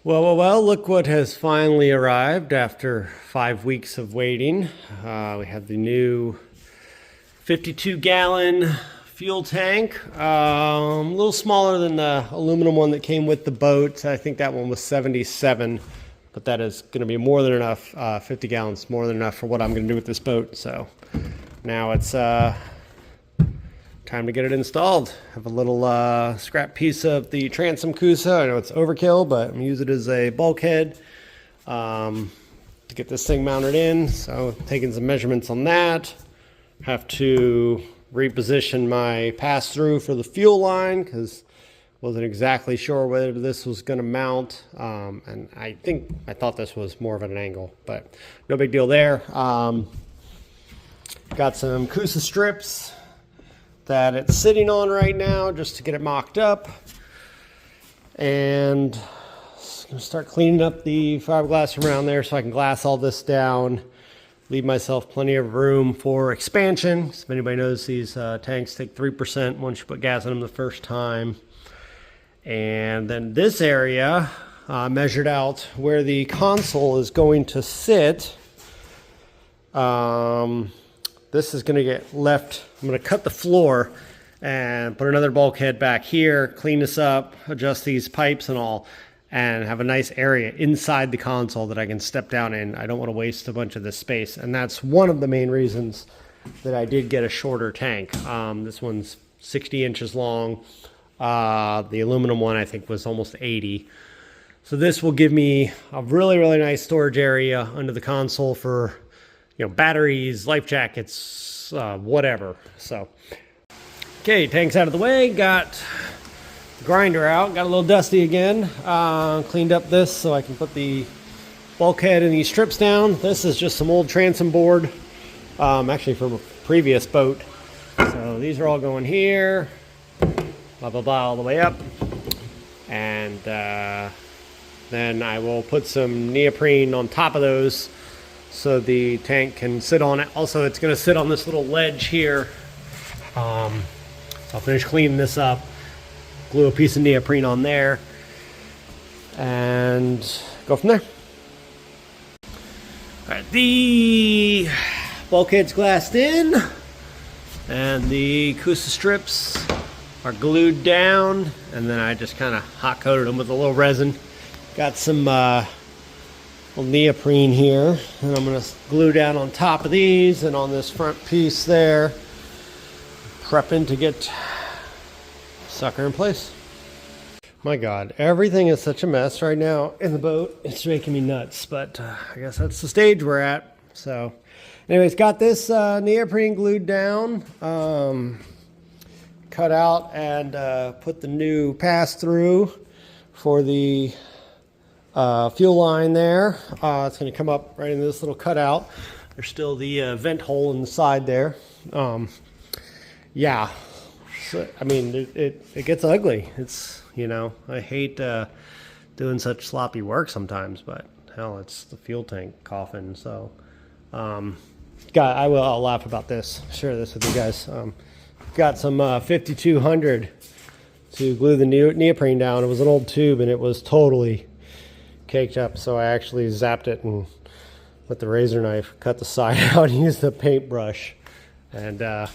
Well, look what has finally arrived after 5 weeks of waiting. We have the new 52-gallon fuel tank. A little smaller than the aluminum one that came with the boat. I think that one was 77, but that is going to be more than enough. 50 gallons, more than enough for what I'm going to do with this boat. So now it's time to get it installed. Have a little scrap piece of the transom Kusa. I know it's overkill, but I'm gonna use it as a bulkhead to get this thing mounted in. So taking some measurements on that. Have to reposition my pass-through for the fuel line because wasn't exactly sure whether this was going to mount. And I thought this was more of an angle, but no big deal there. Got some Kusa strips that it's sitting on right now just to get it mocked up, and I'm gonna start cleaning up the fiberglass around there so I can glass all this down, leave myself plenty of room for expansion. If anybody knows, these tanks take 3% once you put gas in them the first time. And then this area measured out where the console is going to sit. This is going to get left. I'm going to cut the floor and put another bulkhead back here, clean this up, adjust these pipes and all, and have a nice area inside the console that I can step down in. I don't want to waste a bunch of this space. And that's one of the main reasons that I did get a shorter tank. This one's 60 inches long. The aluminum one I think was almost 80. So this will give me a really, really nice storage area under the console for, you know, batteries, life jackets, whatever. So, okay, tank's out of the way. Got the grinder out. Got a little dusty again. Cleaned up this so I can put the bulkhead and these strips down. This is just some old transom board, actually from a previous boat. So these are all going here. Blah, blah, blah, all the way up. And then I will put some neoprene on top of those so the tank can sit on it. Also, it's going to sit on this little ledge here. So I'll finish cleaning this up, glue a piece of neoprene on there, and go from there. All right, the bulkhead's glassed in, and the Kusa strips are glued down, and then I just kind of hot coated them with a little resin. Got some little neoprene here, and I'm going to glue down on top of these and on this front piece there, prepping to get sucker in place. My God, everything is such a mess right now in the boat. It's making me nuts, but I guess that's the stage we're at. So anyways, got this neoprene glued down, cut out, and put the new pass-through for the fuel line there. It's going to come up right into this little cutout. There's still the vent hole in the side there. Yeah, so, I mean, it gets ugly. It's, you know, I hate doing such sloppy work sometimes, but hell, it's the fuel tank coffin. So, I'll laugh about this, share this with you guys. Got some 5200 to glue the neoprene down. It was an old tube and it was totally caked up, so I actually zapped it and with the razor knife cut the side out and used the paintbrush. And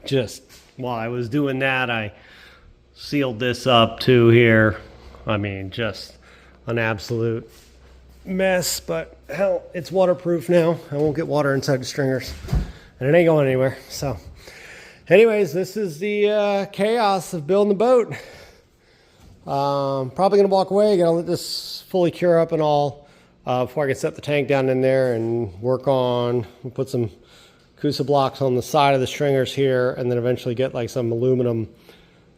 just while I was doing that, I sealed this up too here. I mean, just an absolute mess, but hell, it's waterproof now. I won't get water inside the stringers, and it ain't going anywhere. So anyways, this is the chaos of building the boat. Probably gonna walk away. Gotta let this fully cure up and all before I can set the tank down in there and work on. We'll put some Kusa blocks on the side of the stringers here, and then eventually get like some aluminum,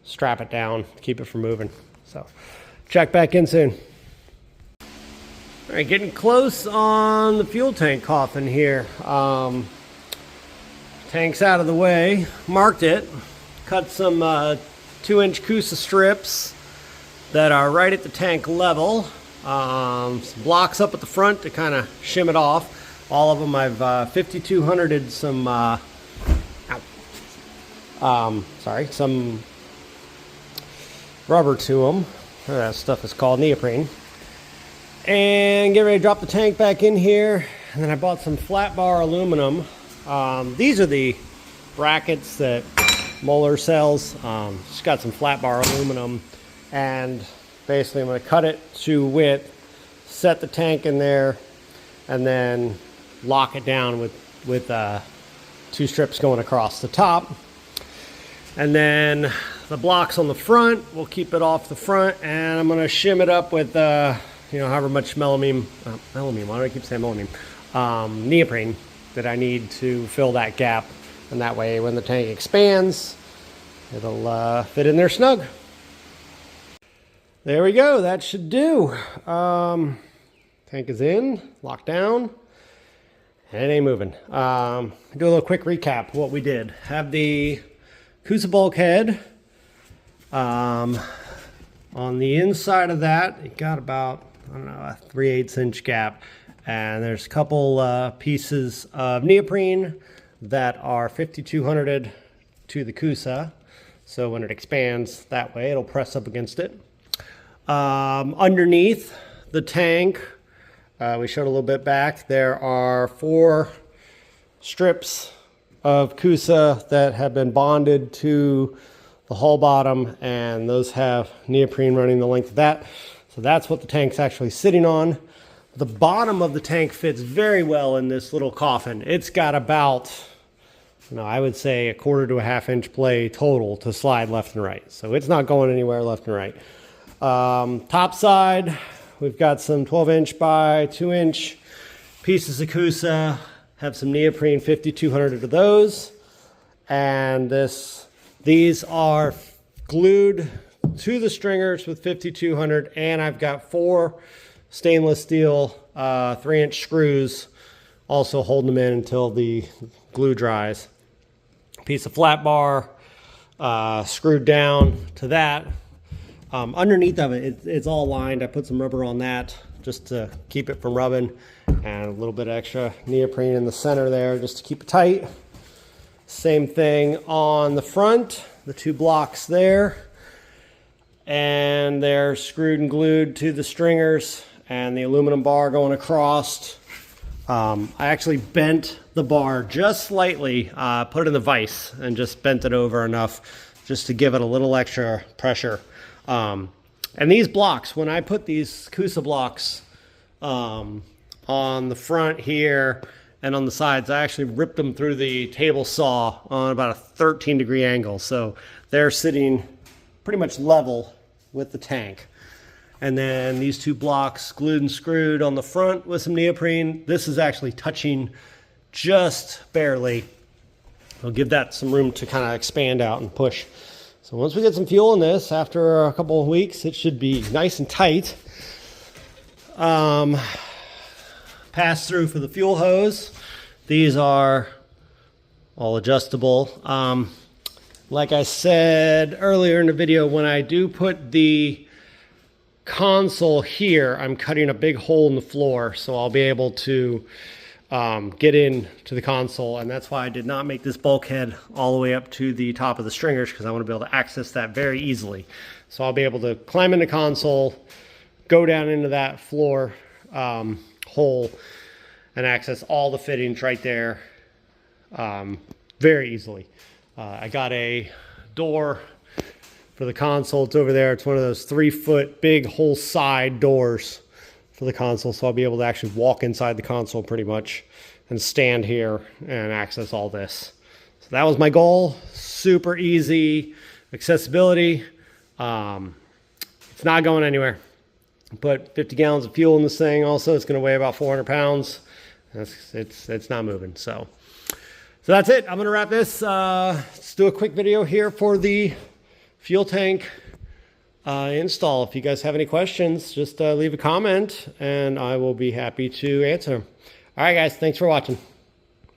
strap it down, keep it from moving. So check back in soon. All right, getting close on the fuel tank coffin here. Tank's out of the way, marked it, cut some 2-inch Kusa strips that are right at the tank level. Some blocks up at the front to kind of shim it off. All of them I've 5200'd some, some rubber to them. That stuff is called neoprene. And get ready to drop the tank back in here. And then I bought some flat bar aluminum. These are the brackets that Moeller sells. Just got some flat bar aluminum, and basically I'm going to cut it to width, set the tank in there, and then lock it down with 2 strips going across the top. And then the blocks on the front, we'll keep it off the front, and I'm going to shim it up with however much melamine, why do I keep saying melamine? Neoprene that I need to fill that gap. And that way when the tank expands, it'll fit in there snug. There we go, that should do. Tank is in, locked down, and it ain't moving. Do a little quick recap of what we did. Have the Coosa bulkhead. On the inside of that, it got about, a 3/8 inch gap. And there's a couple pieces of neoprene that are 5200'd to the Coosa. So when it expands that way, it'll press up against it. Underneath the tank, we showed a little bit back, there are 4 strips of Coosa that have been bonded to the hull bottom, and those have neoprene running the length of that. So that's what the tank's actually sitting on. The bottom of the tank fits very well in this little coffin. It's got about, I would say 1/4 to 1/2 inch play total to slide left and right. So it's not going anywhere left and right. Top side, we've got some 12 inch by 2 inch pieces of Coosa, have some neoprene 5200 of those. And these are glued to the stringers with 5200, and I've got 4 stainless steel 3-inch screws also holding them in until the glue dries. Piece of flat bar screwed down to that. Underneath of it, it's all lined. I put some rubber on that just to keep it from rubbing, and a little bit extra neoprene in the center there just to keep it tight. Same thing on the front, the 2 blocks there, and they're screwed and glued to the stringers and the aluminum bar going across. I actually bent the bar just slightly, put it in the vise and just bent it over enough just to give it a little extra pressure. And these blocks, when I put these Coosa blocks on the front here and on the sides, I actually ripped them through the table saw on about a 13-degree angle. So they're sitting pretty much level with the tank. And then these 2 blocks glued and screwed on the front with some neoprene. This is actually touching just barely. I'll give that some room to kind of expand out and push. So once we get some fuel in this, after a couple of weeks, it should be nice and tight. Pass through for the fuel hose. These are all adjustable. Like I said earlier in the video, when I do put the console here, I'm cutting a big hole in the floor, so I'll be able to get in to the console, and that's why I did not make this bulkhead all the way up to the top of the stringers, because I want to be able to access that very easily. So I'll be able to climb in the console, go down into that floor hole, and access all the fittings right there very easily. I got a door for the console. It's over there. It's one of those 3-foot big whole side doors for the console. So I'll be able to actually walk inside the console pretty much and stand here and access all this. So that was my goal. Super easy accessibility. It's not going anywhere. Put 50 gallons of fuel in this thing. Also, it's going to weigh about 400 pounds. It's not moving. So that's it. I'm going to wrap this. Let's do a quick video here for the fuel tank install. If you guys have any questions, just leave a comment and I will be happy to answer them. All right, guys, thanks for watching.